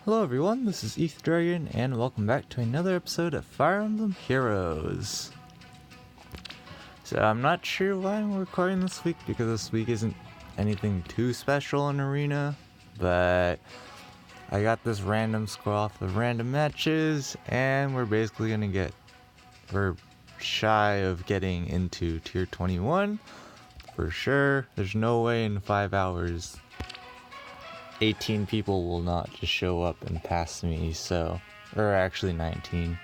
Hello everyone, this is ETH Dragon, and welcome back to another episode of Fire Emblem Heroes. So I'm not sure why I'm recording this week, because this week isn't anything too special in Arena, but I got this random score off of random matches, and we're shy of getting into tier 21, for sure. There's no way in 5 hours 18 people will not just show up and pass me, or actually 19.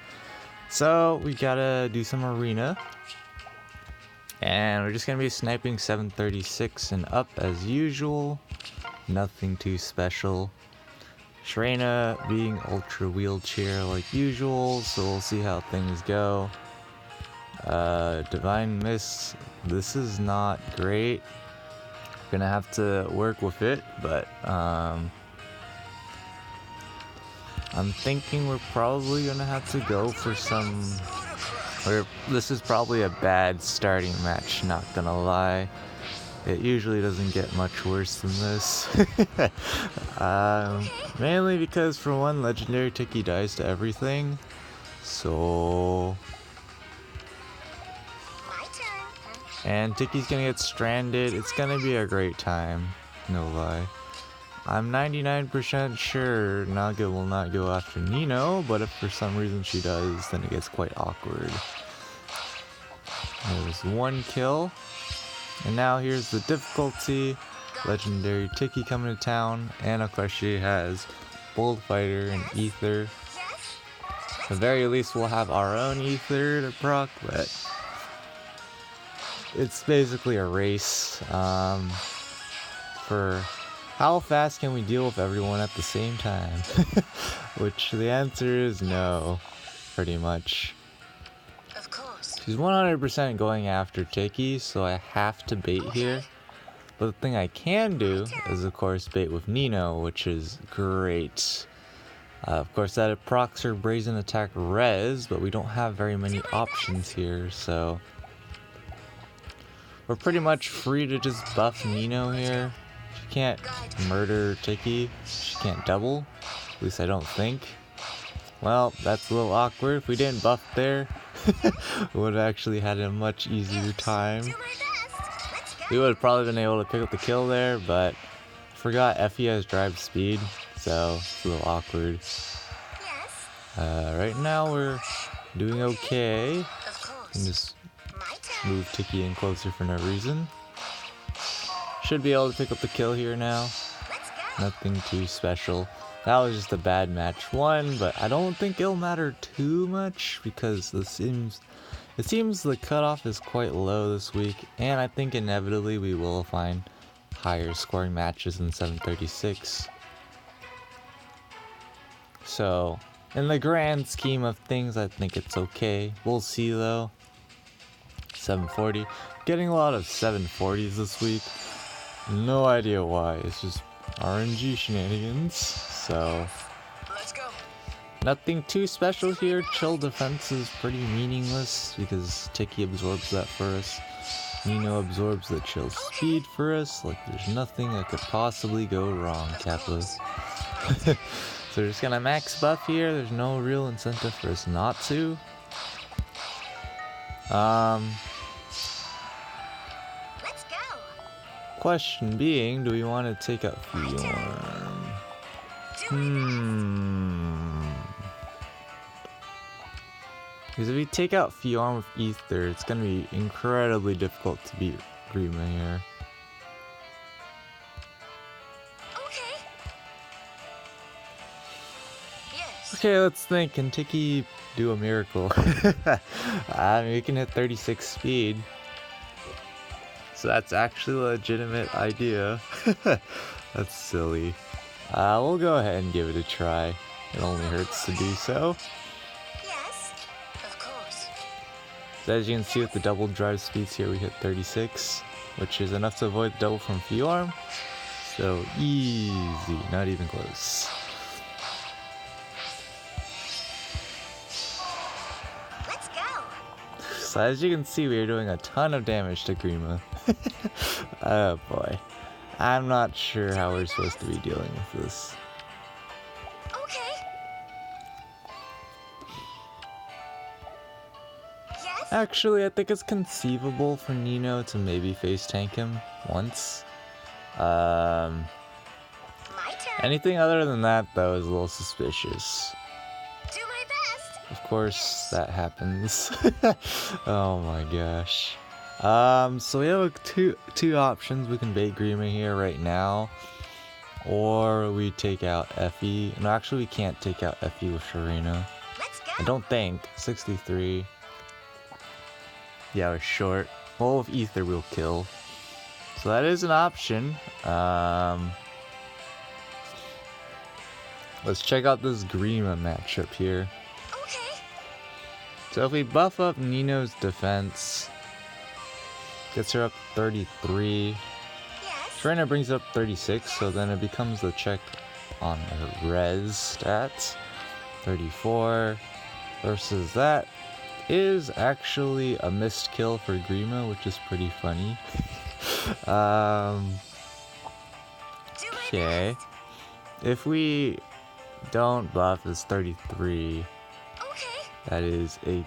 So we gotta do some arena, and we're just gonna be sniping 736 and up as usual. Nothing too special. Sharena being ultra wheelchair like usual, so we'll see how things go. Divine Miss, this is not great. Gonna have to work with it, but I'm thinking we're probably gonna have to go for this is probably a bad starting match, not gonna lie. It usually doesn't get much worse than this. Mainly because for one, legendary Tiki dies to everything, so and Tiki's gonna get stranded. It's gonna be a great time, no lie. I'm 99% sure Naga will not go after Nino, but if for some reason she does, then it gets quite awkward. There's one kill, and now here's the difficulty. Legendary Tiki coming to town, and of course she has Bullfighter and Ether. At the very least we'll have our own Ether to proc, but it's basically a race for how fast can we deal with everyone at the same time? Which the answer is no, pretty much. Of course. She's 100% going after Tiki, so I have to bait here. But the thing I can do is of course bait with Nino, which is great. Of course that procs her brazen attack res, but we don't have very many options here, so we're pretty much free to just buff Nino here. She can't murder Tiki. She can't double. At least I don't think. Well, that's a little awkward. If we didn't buff there, we would have actually had a much easier time. We would have probably been able to pick up the kill there, but I forgot Effie has drive speed, so it's a little awkward. Right now we're doing okay. And just move Tiki in closer for no reason. Should be able to pick up the kill here now. Nothing too special. That was just a bad match one, but I don't think it'll matter too much because it seems the cutoff is quite low this week, and I think inevitably we will find higher scoring matches than 736. So in the grand scheme of things, I think it's okay. We'll see though. 740. Getting a lot of 740s this week. No idea why. It's just RNG shenanigans. So nothing too special here. Chill defense is pretty meaningless because Tiki absorbs that for us. Nino absorbs the chill speed for us. Like there's nothing that could possibly go wrong, Kappa. So we're just gonna max buff here. There's no real incentive for us not to. Question being, do we want to take out Fjorm? Because if we take out Fjorm with Ether, it's going to be incredibly difficult to beat Grima here. Okay, let's think. Can Tiki do a miracle? I mean, we can hit 36 speed. So that's actually a legitimate idea. That's silly. We'll go ahead and give it a try. It only hurts to do so. Yes, of course. So as you can see with the double drive speeds here, we hit 36, which is enough to avoid the double from Fjorm. So easy, not even close. So as you can see, we are doing a ton of damage to Grima. Oh boy. I'm not sure how we're supposed to be dealing with this. Actually, I think it's conceivable for Nino to maybe face tank him once. My turn. Anything other than that, though, is a little suspicious. Do my best. Of course, that happens. Oh my gosh. So we have two options. We can bait Grima here right now, or we take out Effie. No, actually, we can't take out Effie with Sharena. Let's go. I don't think. 63. Yeah, we're short. Well, with Ether, we'll kill. So that is an option. Let's check out this Grima matchup here. Okay. So if we buff up Nino's defense, gets her up 33. Yes. Sharena brings up 36, so then it becomes the check on her res stats. 34 versus that is actually a missed kill for Grima, which is pretty funny. Okay. If we don't buff is 33. Okay. That is a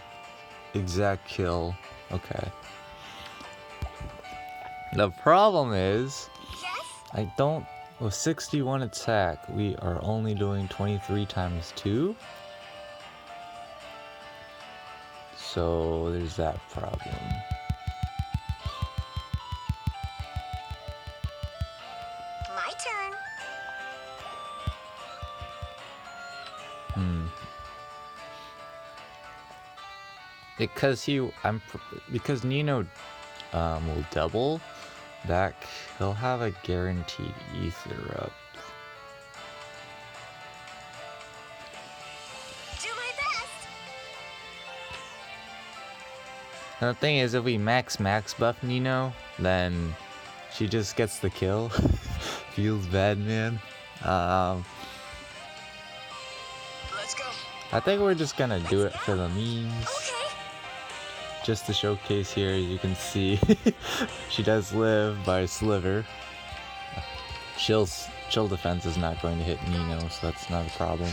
exact kill. Okay. The problem is, Yes. I don't, with 61 attack, we are only doing 23 times 2. So there's that problem. My turn. Because Nino will double back, he'll have a guaranteed ether up. Do my best. And the thing is, if we max buff Nino, then she just gets the kill. Feels bad, man. Let's go. I think we're just gonna do it for the memes. Okay. Just to showcase here, as you can see, she does live by a sliver. Chill defense is not going to hit Nino, so that's not a problem.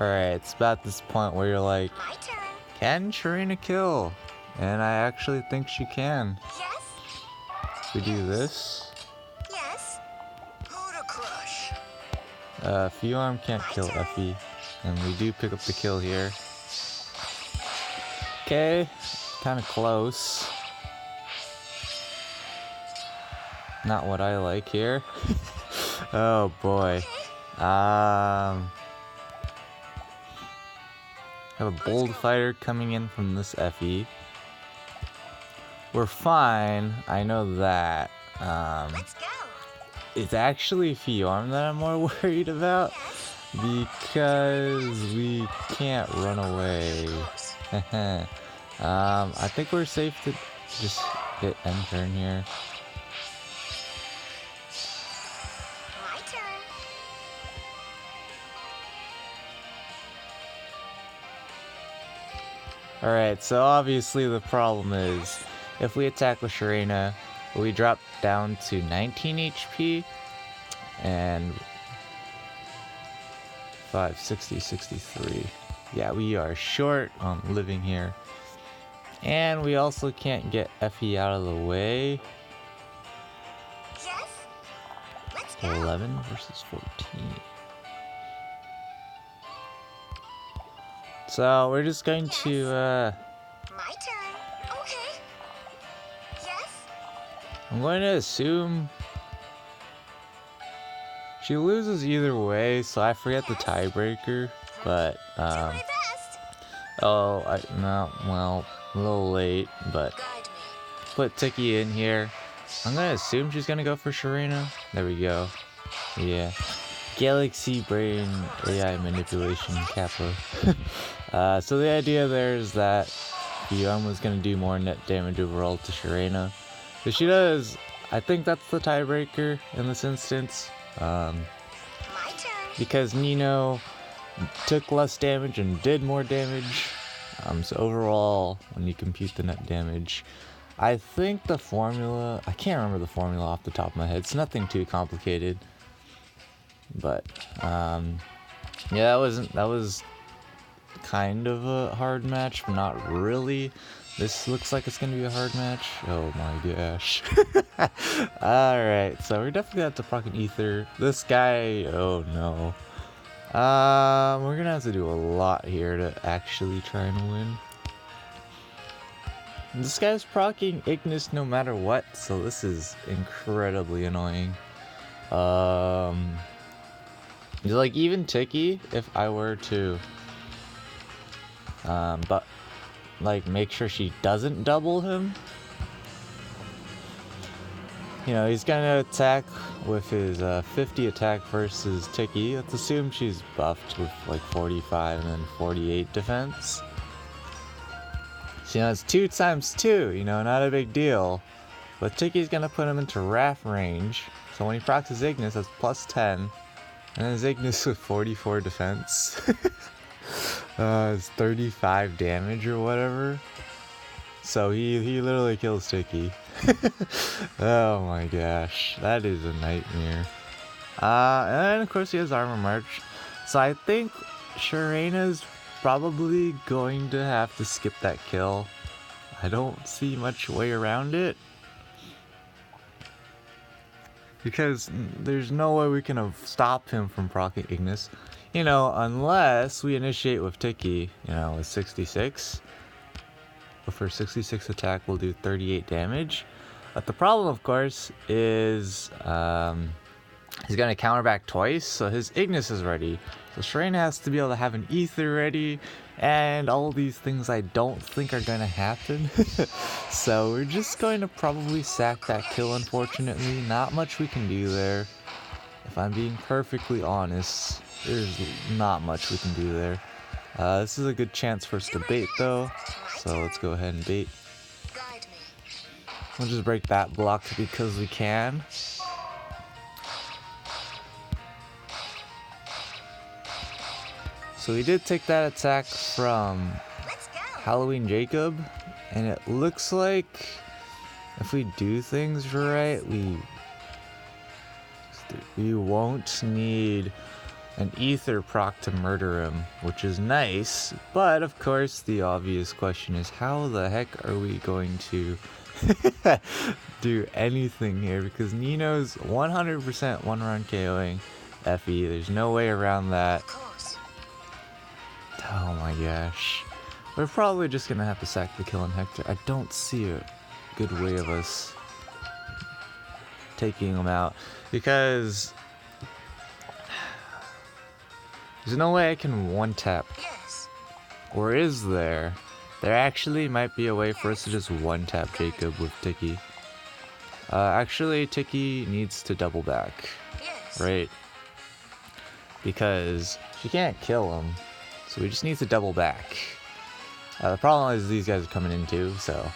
Alright, it's about this point where you're like, My turn. can Sharena kill? And I actually think she can. Yes. If we do this, Yes. Who to crush? Fiorm can't kill Effie, and we do pick up the kill here. Okay, kind of close. Not what I like here. Oh boy. Have a bold fighter coming in from this Effie. We're fine, I know that. Let's go. It's actually Fiorm that I'm more worried about, because we can't run away. I think we're safe to just hit end turn here. My turn. Alright, so obviously the problem is, if we attack with Sharena, we drop down to 19 HP, and 60, 63. Yeah, we are short on living here. And we also can't get Effie out of the way. Yes. Let's go. 11 versus 14. So we're just going to, My turn. Okay. Yes. I'm going to assume she loses either way, so I forget the tiebreaker, but, Do my best. oh, no, well, a little late, but Guide me. put Tiki in here. I'm gonna assume she's gonna go for Sharena. There we go. Yeah. Galaxy Brain AI Manipulation Kappa. So the idea there is that Fiorm was gonna do more net damage overall to Sharena. So she does, I think that's the tiebreaker in this instance. My turn. Because Nino took less damage and did more damage. So overall, when you compute the net damage, I think the formula, I can't remember the formula off the top of my head. It's nothing too complicated. But, yeah, that was kind of a hard match, but not really. This looks like it's gonna be a hard match. Oh my gosh. Alright, so we're definitely gonna have to proc an ether. This guy, oh no. We're gonna have to do a lot here to actually try and win. This guy's proccing Ignis no matter what, so this is incredibly annoying. Like even Tiki, if I were to but like make sure she doesn't double him. You know, he's gonna attack with his 50 attack versus Tiki. Let's assume she's buffed with like 45 and then 48 defense. So, you know, it's 2 times 2, you know, not a big deal. But Tiki's gonna put him into Wrath range. So when he procs his Ignis, that's plus 10. And then his Ignis with 44 defense. It's 35 damage or whatever. So he literally kills Tiki. Oh my gosh, that is a nightmare. And then of course he has Armor March. So I think Sharena's probably going to have to skip that kill. I don't see much way around it. Because there's no way we can stop him from proccing Ignis. You know, unless we initiate with Tiki, you know, with 66. But for 66 attack, we'll do 38 damage. But the problem, of course, is he's going to counter back twice, so his Ignis is ready. So Sharena has to be able to have an ether ready, and all these things I don't think are going to happen. So we're just going to probably sack that kill, unfortunately. Not much we can do there. If I'm being perfectly honest, there's not much we can do there. This is a good chance for us to bait, though. So let's go ahead and bait. We'll just break that block because we can. So we did take that attack from Halloween Jacob, and it looks like if we do things right, we won't need an ether proc to murder him, which is nice. But of course, the obvious question is, how the heck are we going to do anything here? Because Nino's 100% one run KOing Effie. There's no way around that. Oh my gosh. We're probably just gonna have to sack the kill on Hector. I don't see a good way of us taking him out, because there's no way I can one tap. Or is there? There actually might be a way for us to just one tap Jacob with Tiki. Actually, Tiki needs to double back, right? Because she can't kill him, so we just need to double back. The problem is these guys are coming in too, so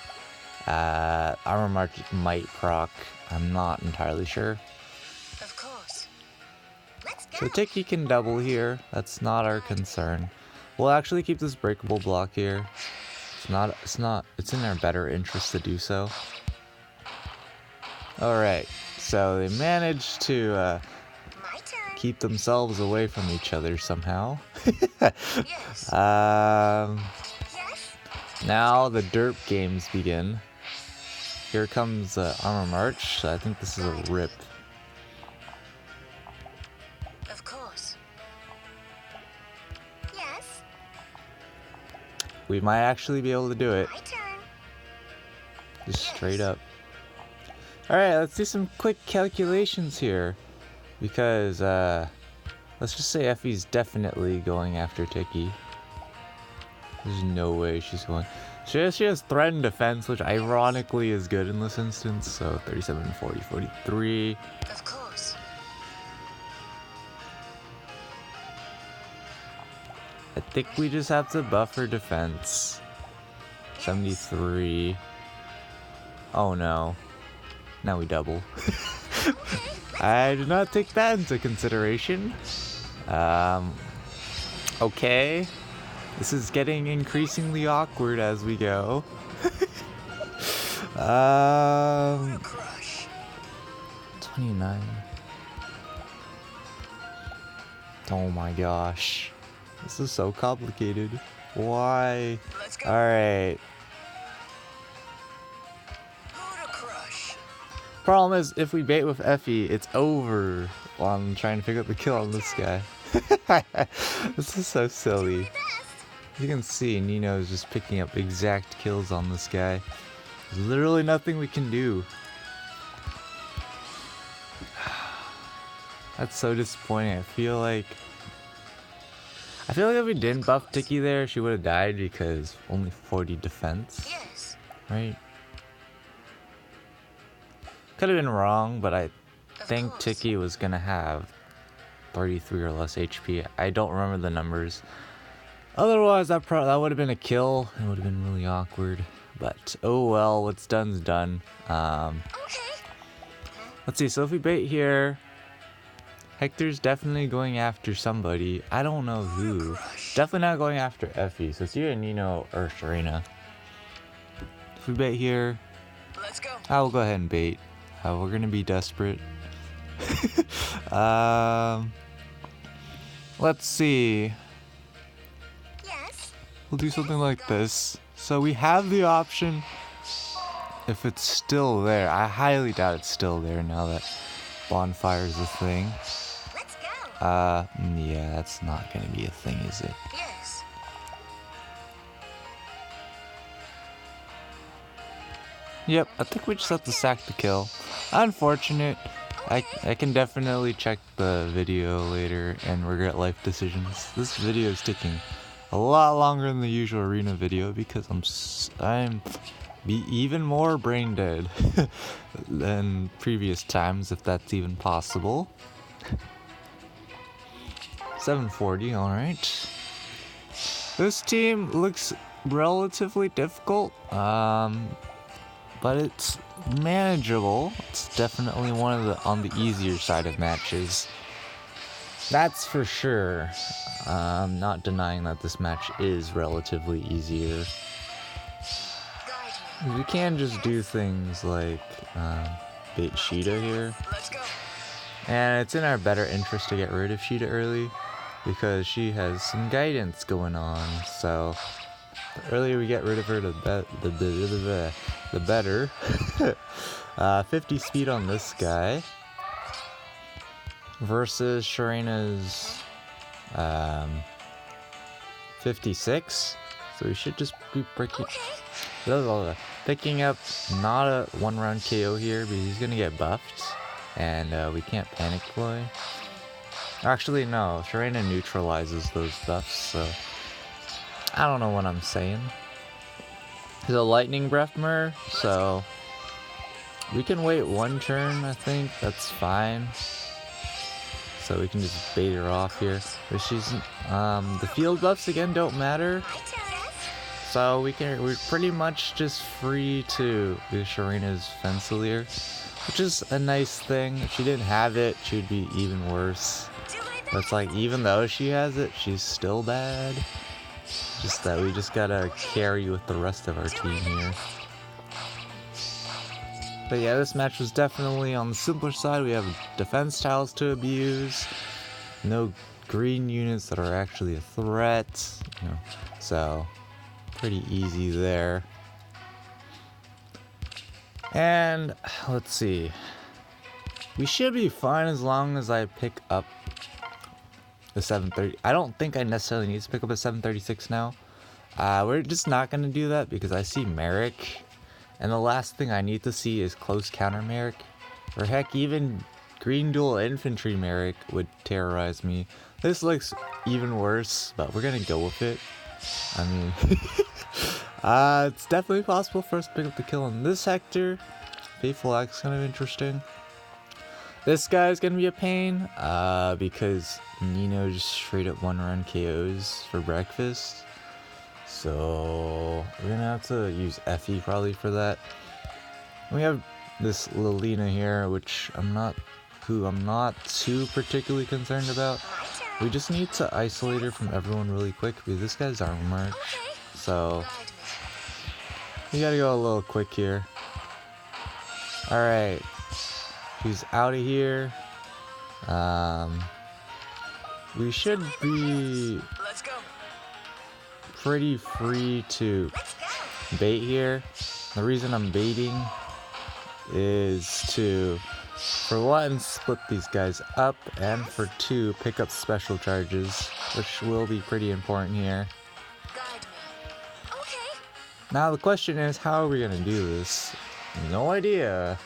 Armor March might proc. I'm not entirely sure. Of course. Let's go. So Tiki can double here. That's not our concern. We'll actually keep this breakable block here. It's in our better interest to do so. Alright, so they managed to keep themselves away from each other somehow. Now the derp games begin. Here comes Armor March. So I think this is a rip. Of course. Yes. We might actually be able to do it. My turn. Just straight up. Alright, let's do some quick calculations here. Because, let's just say Effie's definitely going after Tiki. There's no way she's going. She has threat and defense, which ironically is good in this instance. So 37, 40, 43. Of course. I think we just have to buff her defense. 73. Oh no. Now we double. I did not take that into consideration. Okay. This is getting increasingly awkward as we go. 29. Oh my gosh. This is so complicated. Why? Alright. Problem is, if we bait with Effie, it's over while I'm trying to pick up the kill on this guy. This is so silly. You can see Nino is just picking up exact kills on this guy. There's literally nothing we can do. That's so disappointing. I feel like if we didn't buff Tiki there, she would have died because only 40 defense. Yes. Right? Could have been wrong, but I think Tiki was gonna have 33 or less HP. I don't remember the numbers. Otherwise, that would have been a kill. It would have been really awkward. But oh well, what's done's done. Let's see. So if we bait here, Hector's definitely going after somebody. I don't know who. Definitely not going after Effie. So it's either Nino or Sharena. If we bait here, Let's go. I will go ahead and bait. We're gonna be desperate. Let's see. Yes. We'll do something like this. So we have the option, if it's still there. I highly doubt it's still there now that bonfire is a thing. Let's go. Yeah, that's not gonna be a thing, is it? Yes. Yep, I think we just have to sack the kill. Unfortunate. I can definitely check the video later and regret life decisions. This video is taking a lot longer than the usual arena video because I'm even more brain dead than previous times, if that's even possible. 740, alright. This team looks relatively difficult, but it's manageable. It's definitely one of the on the easier side of matches. That's for sure. I'm not denying that this match is relatively easier. You can just do things like bait Sheeta here. Let's go. And it's in our better interest to get rid of Sheeta early because she has some guidance going on. So the earlier we get rid of her, the better. 50 speed on this guy versus Sharena's 56. So we should just be picking up not a 1-round KO here because he's gonna get buffed and we can't panic deploy. Actually, no, Sharena neutralizes those buffs, so I don't know what I'm saying. He's a lightning breath mer, so we can wait one turn, I think. That's fine. So we can just bait her off here. But she's the field buffs again don't matter. So we're pretty much just free to do Sharena's Fencelir, which is a nice thing. If she didn't have it, she'd be even worse. But it's like, even though she has it, she's still bad. Just that we just gotta carry with the rest of our team here. But yeah, this match was definitely on the simpler side. We have defense tiles to abuse, no green units that are actually a threat, you know, so pretty easy there. And let's see, we should be fine as long as I pick up the 730. I don't think I necessarily need to pick up a 736 now. We're just not going to do that because I see Merrick, and the last thing I need to see is close counter Merrick, or heck, even green dual infantry Merrick would terrorize me. This looks even worse, but we're going to go with it. I mean, it's definitely possible for us to pick up the kill on this sector. Faithful Axe kind of interesting. This guy's gonna be a pain, because Nino just straight up 1-run KOs for breakfast. So we're gonna have to use Effie probably for that. We have this Lilina here, which I'm not too particularly concerned about. We just need to isolate her from everyone really quick because this guy's armor march. So we gotta go a little quick here. Alright. She's out of here. We should be Let's go. pretty free to Let's go. bait here. The reason I'm baiting is to, for one, split these guys up, and for two, pick up special charges, which will be pretty important here. Guide me. Okay. Now the question is, how are we gonna do this? No idea.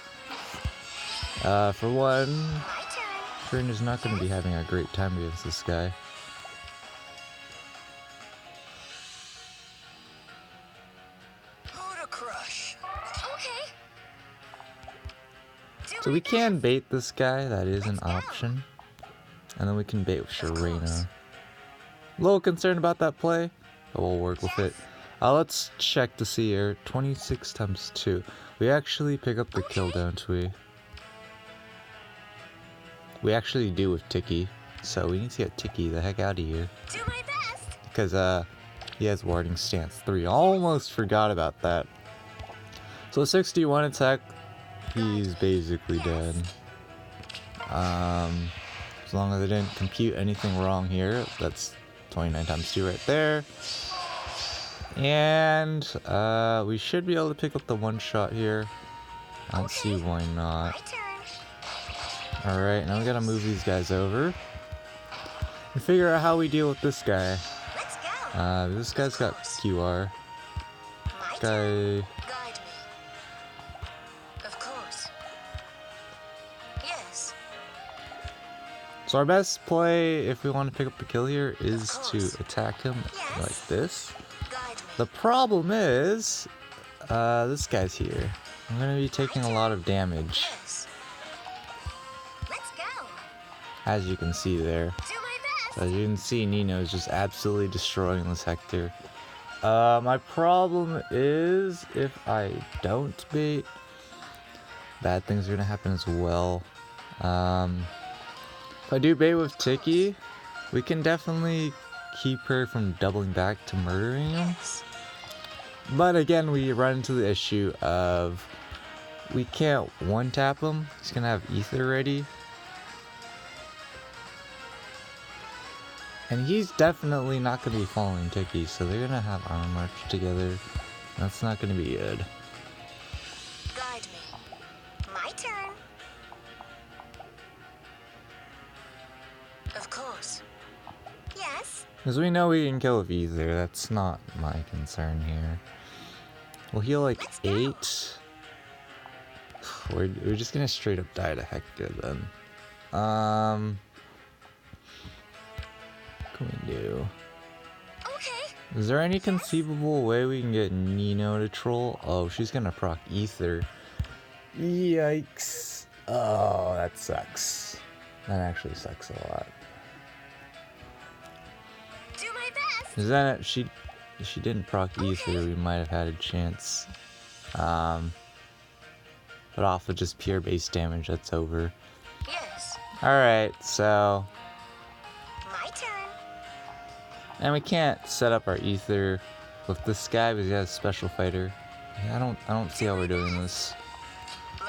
For one, My turn. Sharena's not gonna be having a great time against this guy. Who to crush? Okay. So we can bait this guy, that is an option. And then we can bait with Sharena. A little concerned about that play, but we'll work with it. Let's check to see here. 26 times 2. We actually pick up the kill, don't we? We actually do with Tiki. So we need to get Tiki the heck out of here. Do my best. Because he has warding stance 3. Almost forgot about that. So 61 attack, he's basically dead. As long as I didn't compute anything wrong here, that's 29 times 2 right there. And we should be able to pick up the one shot here. I don't see why not. My turn. Alright, now we gotta move these guys over and figure out how we deal with this guy. Let's go. This guy's got QR. My This turn. guy, Guide me. Of course. Yes. so our best play, if we want to pick up the kill here, is to attack him like this. Guide me. The problem is, this guy's here. I'm gonna be taking a lot of damage, Yes. Let's go. as you can see there. Do my best. As you can see, Nino is just absolutely destroying this Hector. My problem is, if I don't bait, bad things are gonna happen as well. If I do bait with Tiki, we can definitely keep her from doubling back to murdering him. Yes. But again, we run into the issue of we can't one-tap him. He's gonna have ether ready. And he's definitely not gonna be following Tiki, so they're gonna have armor march together. That's not gonna be good. Guide me. My turn. Of course. Yes. Because we know we can kill with ether, that's not my concern here. We'll heal like 8. We're just gonna straight up die to Hector then. What can we do? Okay. Is there any conceivable way we can get Nino to troll? Oh, she's gonna proc ether. Yikes. Oh, that sucks. That actually sucks a lot. Do my best. Is that if she didn't proc ether, we might have had a chance. But off of just pure base damage, that's over. Yes. Alright, so, My turn. and we can't set up our ether with this guy because he has a special fighter. Yeah, I don't see how we're doing this.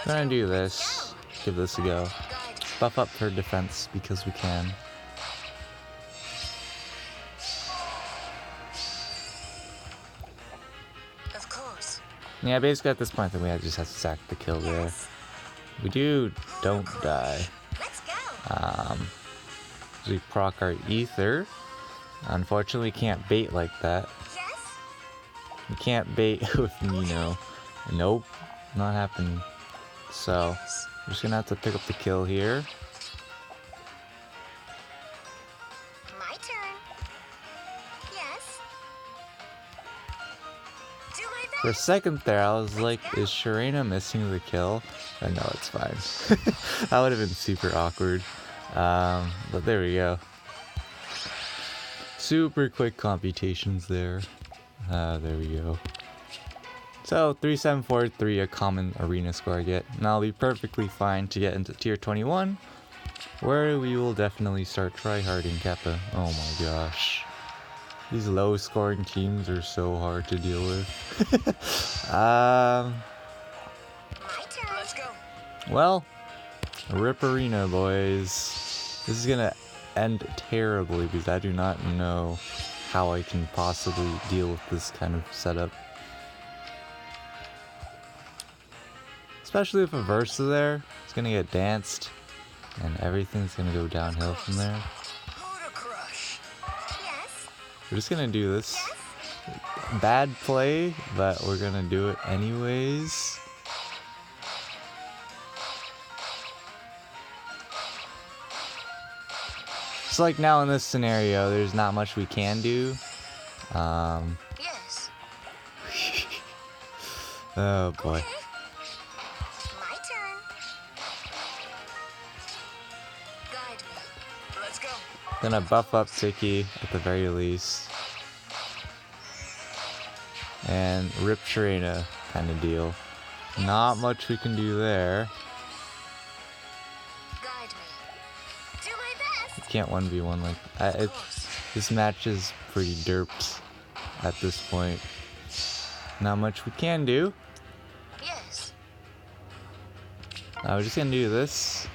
We're gonna do this. Give this a go. Guide me. Buff up her defense because we can. Of course. Yeah, basically at this point, then we just have to sack the kill there. Yes. We don't die. Let's go. So we proc our ether. Unfortunately, we can't bait like that. Yes. We can't bait with Nino. Nope, not happening. So, Yes. we're just gonna have to pick up the kill here. My turn. Yes. Do my best. For a second there, I was like, is Sharena missing the kill? But no, it's fine. That would have been super awkward. But there we go. Super quick computations there. There we go. So 3743, a common arena score I get. And I'll be perfectly fine to get into tier 21, where we will definitely start tryharding Kappa. Oh my gosh. These low scoring teams are so hard to deal with. My turn. Let's go. Well, Ripperino, boys. This is gonna end terribly because I do not know how I can possibly deal with this kind of setup. Especially if a verse is there, it's gonna get danced, and everything's gonna go downhill from there. Yes. We're just gonna do this. Bad play, but we're gonna do it anyways. So like now in this scenario, there's not much we can do. Yes. Oh boy. Okay. My turn. Guide me. Let's go. Gonna buff up Tiki at the very least. And rip Sharena kind of deal. Not much we can do there. Guide me. Do my best. Can't 1v1 like this match is pretty derped at this point. Not much we can do. Yes. We're just gonna do this.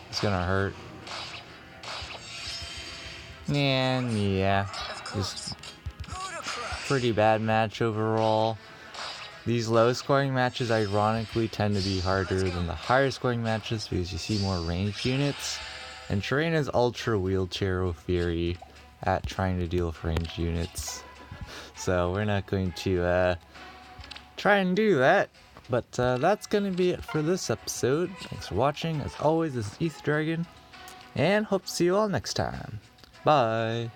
It's gonna hurt. And yeah, just pretty bad match overall. These low scoring matches ironically tend to be harder than the higher scoring matches because you see more ranged units. And Sharena's ultra wheelchair Fury at trying to deal with ranged units. So we're not going to try and do that. But that's going to be it for this episode. Thanks for watching. As always, this is ETH Dragon. And hope to see you all next time. Bye.